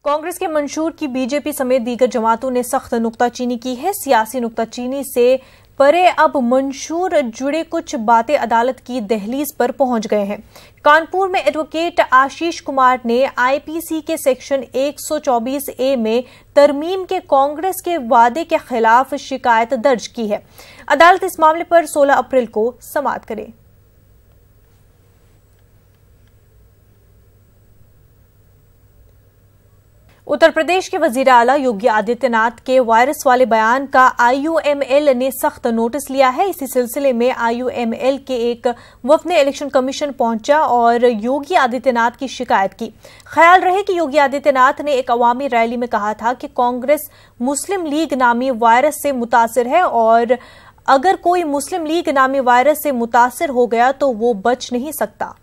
कांग्रेस के मंशूर की बीजेपी समेत दीगर जमातों ने सख्त नुक्ताचीनी की है। सियासी नुक्ताचीनी से परे अब मंशूर जुड़े कुछ बातें अदालत की दहलीज पर पहुंच गए हैं। कानपुर में एडवोकेट आशीष कुमार ने आईपीसी के सेक्शन 124A में तरमीम के कांग्रेस के वादे के खिलाफ शिकायत दर्ज की है। अदालत इस मामले पर 16 अप्रैल को समाअत करे। उत्तर प्रदेश के वजीर आला योगी आदित्यनाथ के वायरस वाले बयान का IUML ने सख्त नोटिस लिया है। इसी सिलसिले में IUML के एक वफद ने इलेक्शन कमीशन पहुंचा और योगी आदित्यनाथ की शिकायत की। ख्याल रहे कि योगी आदित्यनाथ ने एक अवामी रैली में कहा था कि कांग्रेस मुस्लिम लीग नामी वायरस से मुतासिर है और अगर कोई मुस्लिम लीग नामी वायरस से मुतासिर हो गया तो वो बच नहीं सकता।